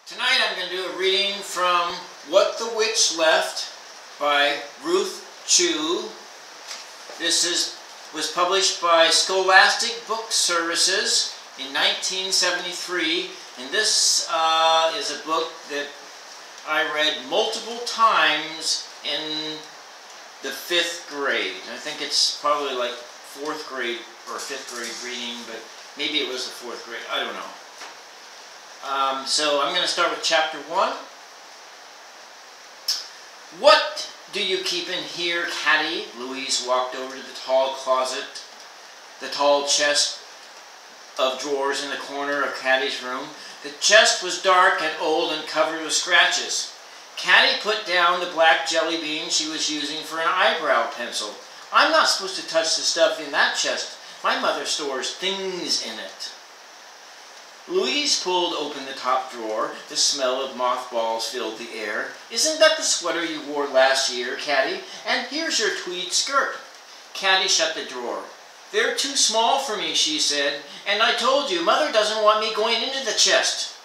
Tonight I'm going to do a reading from What the Witch Left by Ruth Chu. This was published by Scholastic Book Services in 1973, and this is a book that I read multiple times in the 5th grade. I think it's probably like 4th grade or 5th grade reading, but maybe it was the 4th grade. I don't know. So I'm going to start with chapter 1. What do you keep in here, Katy? Louise walked over to the tall closet, the tall chest of drawers in the corner of Katy's room. The chest was dark and old and covered with scratches. Katy put down the black jelly bean she was using for an eyebrow pencil. I'm not supposed to touch the stuff in that chest. My mother stores things in it. Louise pulled open the top drawer. The smell of mothballs filled the air. Isn't that the sweater you wore last year, Katy? And here's your tweed skirt. Katy shut the drawer. They're too small for me, she said. And I told you, Mother doesn't want me going into the chest.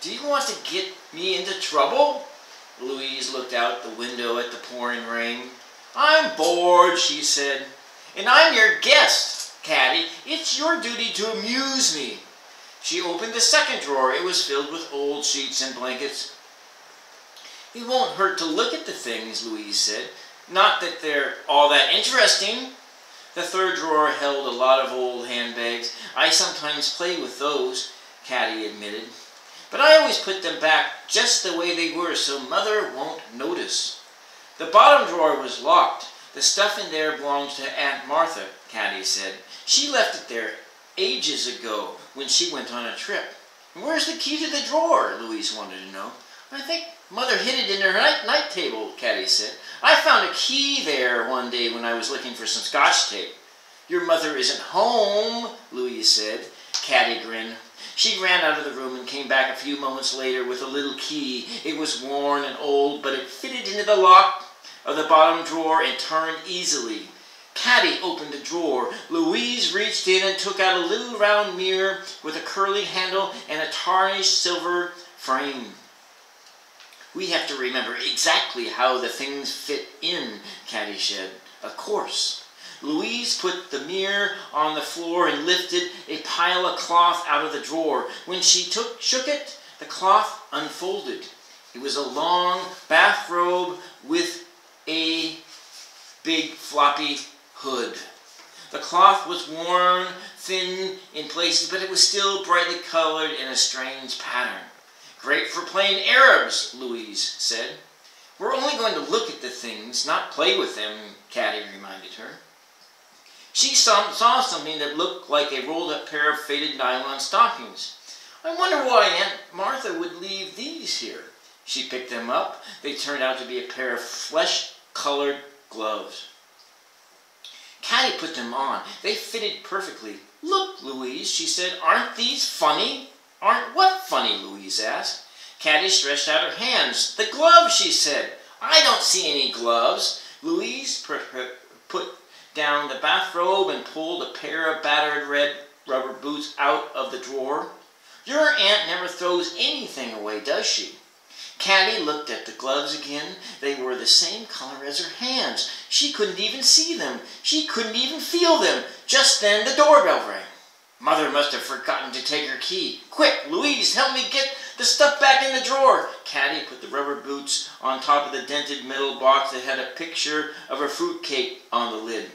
Do you want to get me into trouble? Louise looked out the window at the pouring rain. I'm bored, she said. And I'm your guest, Katy. It's your duty to amuse me. She opened the second drawer. It was filled with old sheets and blankets. It won't hurt to look at the things, Louise said. Not that they're all that interesting. The third drawer held a lot of old handbags. I sometimes play with those, Katy admitted. But I always put them back just the way they were so Mother won't notice. The bottom drawer was locked. The stuff in there belongs to Aunt Martha, Katy said. She left it there ages ago when she went on a trip. Where's the key to the drawer? Louise wanted to know. I think Mother hid it in her night table, Katy said. I found a key there one day when I was looking for some scotch tape. Your mother isn't home, Louise said. Katy grinned. She ran out of the room and came back a few moments later with a little key. It was worn and old, but it fitted into the lock of the bottom drawer and turned easily. Katy opened the drawer. Louise reached in and took out a little round mirror with a curly handle and a tarnished silver frame. We have to remember exactly how the things fit in, Katy said. Of course. Louise put the mirror on the floor and lifted a pile of cloth out of the drawer. When she shook it, the cloth unfolded. It was a long bathrobe with a big floppy hood. The cloth was worn thin in places, but it was still brightly colored in a strange pattern. Great for playing Arabs, Louise said. We're only going to look at the things, not play with them, Katy reminded her. She saw something that looked like a rolled-up pair of faded nylon stockings. I wonder why Aunt Martha would leave these here. She picked them up. They turned out to be a pair of flesh-colored gloves. Katy put them on. They fitted perfectly. Look, Louise, she said, aren't these funny? Aren't what funny? Louise asked. Katy stretched out her hands. The gloves, she said. I don't see any gloves. Louise put down the bathrobe and pulled a pair of battered red rubber boots out of the drawer. Your aunt never throws anything away, does she? Katy looked at the gloves again. They were the same color as her hands. She couldn't even see them. She couldn't even feel them. Just then the doorbell rang. Mother must have forgotten to take her key. Quick, Louise, help me get the stuff back in the drawer. Katy put the rubber boots on top of the dented metal box that had a picture of a fruit cake on the lid.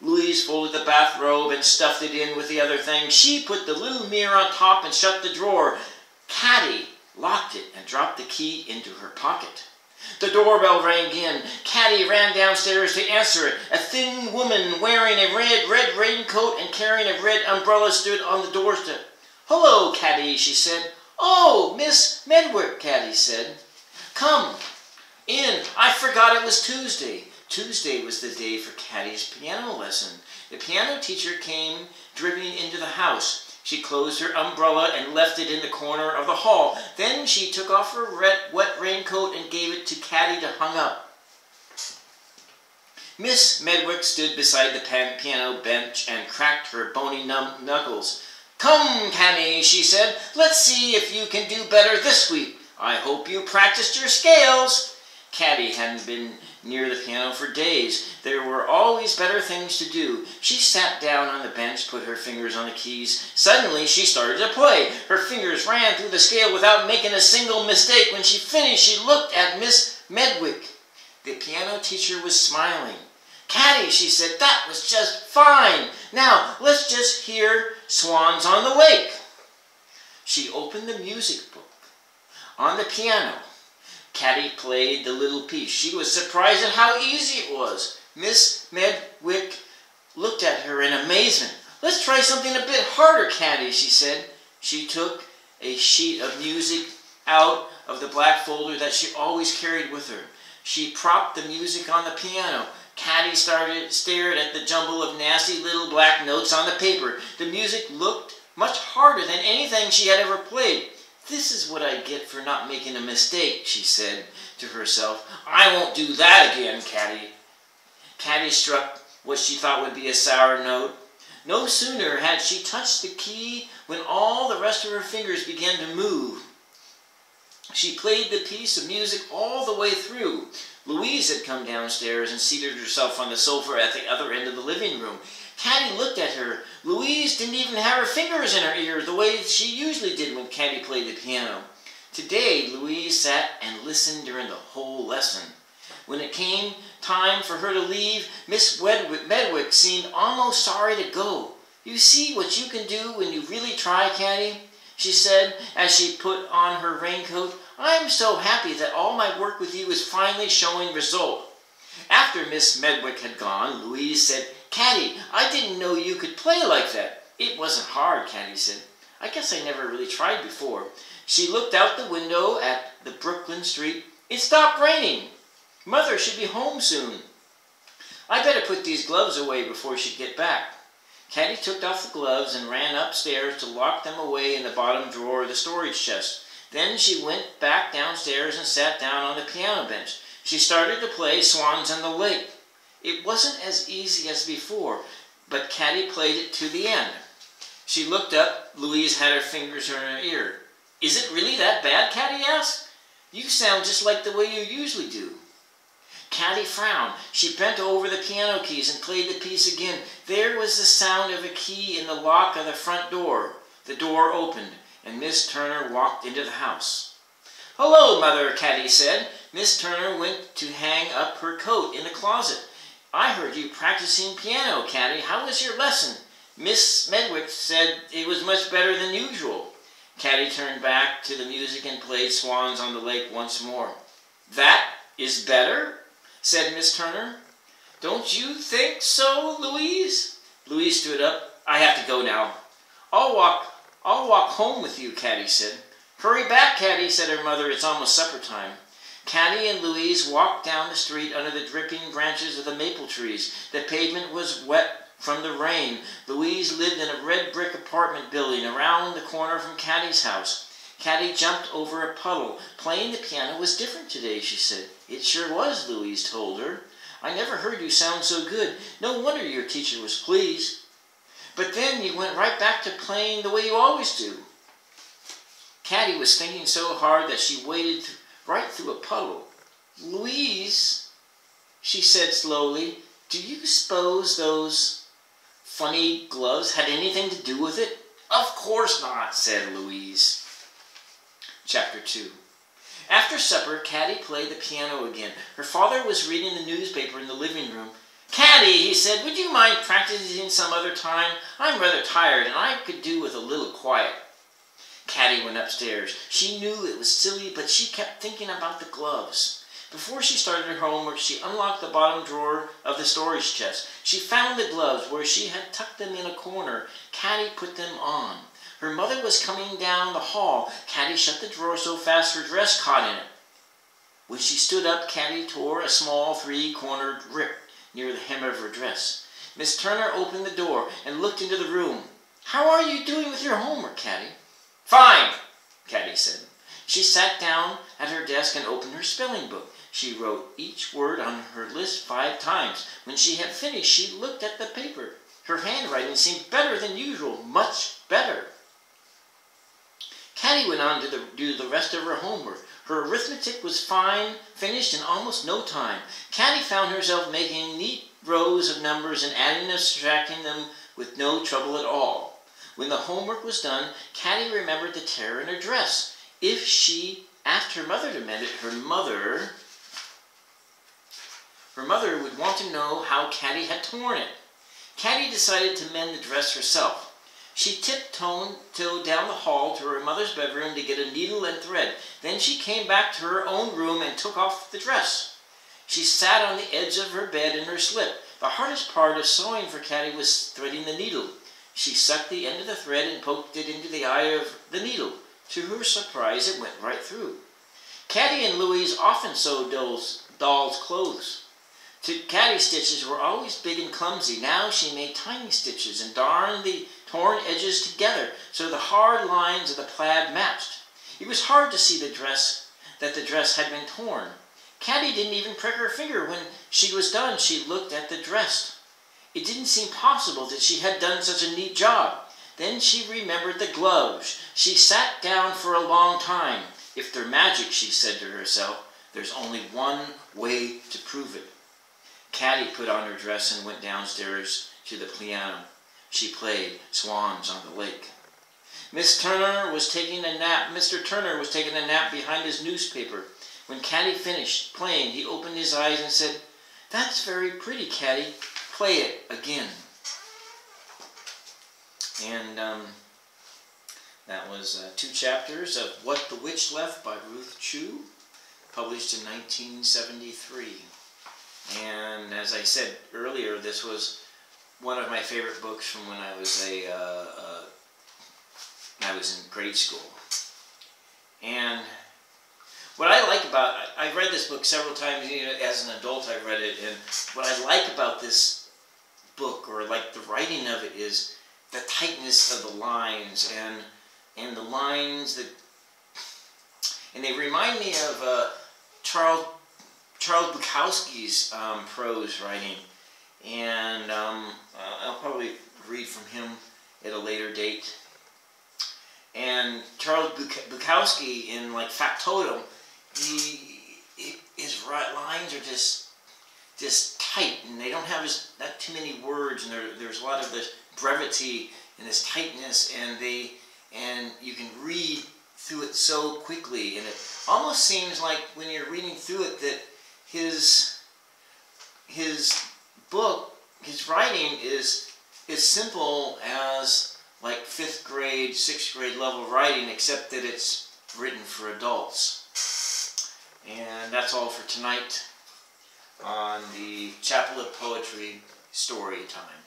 Louise folded the bathrobe and stuffed it in with the other things. She put the little mirror on top and shut the drawer. Katy locked it and dropped the key into her pocket. The doorbell rang again. Katy ran downstairs to answer it. A thin woman wearing a red raincoat and carrying a red umbrella stood on the doorstep. Hello, Katy, she said. Oh, Miss Medwick, Katy said. Come in. I forgot it was Tuesday. Tuesday was the day for Katy's piano lesson. The piano teacher came driving into the house. She closed her umbrella and left it in the corner of the hall. Then she took off her wet raincoat and gave it to Katy to hang up. Miss Medwick stood beside the piano bench and cracked her bony knuckles. "Come, Katy," she said, "let's see if you can do better this week. I hope you practiced your scales." Katy hadn't been near the piano for days. There were always better things to do. She sat down on the bench, put her fingers on the keys. Suddenly, she started to play. Her fingers ran through the scale without making a single mistake. When she finished, she looked at Miss Medwick. The piano teacher was smiling. "Katy," she said, "that was just fine. Now, let's just hear Swans on the Lake." She opened the music book. On the piano, Katy played the little piece. She was surprised at how easy it was. Miss Medwick looked at her in amazement. "Let's try something a bit harder, Katy," she said. She took a sheet of music out of the black folder that she always carried with her. She propped the music on the piano. Katy stared at the jumble of nasty little black notes on the paper. The music looked much harder than anything she had ever played. "This is what I get for not making a mistake," she said to herself. "I won't do that again, Katy." Katy struck what she thought would be a sour note. No sooner had she touched the key when all the rest of her fingers began to move. She played the piece of music all the way through. Louise had come downstairs and seated herself on the sofa at the other end of the living room. Katy looked at her. Louise didn't even have her fingers in her ears the way she usually did when Katy played the piano. Today, Louise sat and listened during the whole lesson. When it came time for her to leave, Miss Medwick seemed almost sorry to go. "You see what you can do when you really try, Katy," she said as she put on her raincoat. "I'm so happy that all my work with you is finally showing result." After Miss Medwick had gone, Louise said, "Katy, I didn't know you could play like that." "It wasn't hard," Katy said. "I guess I never really tried before." She looked out the window at the Brooklyn street. "It stopped raining. Mother should be home soon. I better put these gloves away before she gets back." Katy took off the gloves and ran upstairs to lock them away in the bottom drawer of the storage chest. Then she went back downstairs and sat down on the piano bench. She started to play Swans on the Lake. It wasn't as easy as before, but Katy played it to the end. She looked up. Louise had her fingers in her ear. "Is it really that bad?" Katy asked. "You sound just like the way you usually do." Katy frowned. She bent over the piano keys and played the piece again. There was the sound of a key in the lock of the front door. The door opened, and Miss Turner walked into the house. "Hello, Mother," Katy said. Miss Turner went to hang up her coat in the closet. "I heard you practicing piano, Katy. How was your lesson?" Miss Medwick said it was much better than usual. Katy turned back to the music and played Swans on the Lake once more. "That is better?" said Miss Turner. "Don't you think so, Louise?" Louise stood up. "I have to go now." I'll walk home with you," Katy said. "Hurry back, Katy," said her mother. "It's almost supper time." Katy and Louise walked down the street under the dripping branches of the maple trees. The pavement was wet from the rain. Louise lived in a red brick apartment building around the corner from Katy's house. Katy jumped over a puddle. "Playing the piano was different today," she said. "It sure was," Louise told her. "I never heard you sound so good. No wonder your teacher was pleased. But then you went right back to playing the way you always do." Katy was thinking so hard that she waded right through a puddle. "Louise," she said slowly, "do you suppose those funny gloves had anything to do with it?" "Of course not," said Louise. Chapter 2. After supper, Katy played the piano again. Her father was reading the newspaper in the living room. "Katy," he said, "would you mind practicing some other time? I'm rather tired, and I could do with a little quiet." Katy went upstairs. She knew it was silly, but she kept thinking about the gloves. Before she started her homework, she unlocked the bottom drawer of the storage chest. She found the gloves where she had tucked them in a corner. Katy put them on. Her mother was coming down the hall. Katy shut the drawer so fast her dress caught in it. When she stood up, Katy tore a small three-cornered rip near the hem of her dress. Miss Turner opened the door and looked into the room. "How are you doing with your homework, Katy?" "Fine," Katy said. She sat down at her desk and opened her spelling book. She wrote each word on her list 5 times. When she had finished, she looked at the paper. Her handwriting seemed better than usual, much better. Katy went on to do the rest of her homework. Her arithmetic was finished in almost no time. Katy found herself making neat rows of numbers and adding and subtracting them with no trouble at all. When the homework was done, Katy remembered the tear in her dress. If she asked her mother to mend it, her mother would want to know how Katy had torn it. Katy decided to mend the dress herself. She tiptoed down the hall to her mother's bedroom to get a needle and thread. Then she came back to her own room and took off the dress. She sat on the edge of her bed in her slip. The hardest part of sewing for Katy was threading the needle. She sucked the end of the thread and poked it into the eye of the needle. To her surprise, it went right through. Katy and Louise often sewed dolls' clothes. Katy's stitches were always big and clumsy. Now she made tiny stitches and darned the torn edges together so the hard lines of the plaid matched. It was hard to see that the dress had been torn. Katy didn't even prick her finger when she was done. She looked at the dress. It didn't seem possible that she had done such a neat job. Then she remembered the gloves. She sat down for a long time. If they're magic, she said to herself, there's only one way to prove it. Katy put on her dress and went downstairs to the piano. She played Swans on the Lake. Mr. Turner was taking a nap behind his newspaper. When Katy finished playing, he opened his eyes and said, "That's very pretty, Katy. Play it again." And that was 2 chapters of What the Witch Left by Ruth Chu, published in 1973. And as I said earlier, this was one of my favorite books from when I was in grade school. And what I like about it, I've read this book several times. As an adult, I've read it, and what I like about this book, or like the writing of it, is the tightness of the lines and the lines that, and they remind me of Charles Bukowski's prose writing, and I'll probably read from him at a later date. And Charles Bukowski, in like Factotum, his lines are just tight, and they don't have not too many words, and there's a lot of this brevity and this tightness, and you can read through it so quickly, and it almost seems like when you're reading through it that his writing is as simple as like 5th grade, 6th grade level writing, except that it's written for adults. And that's all for tonight on the Chapel of Poetry story time.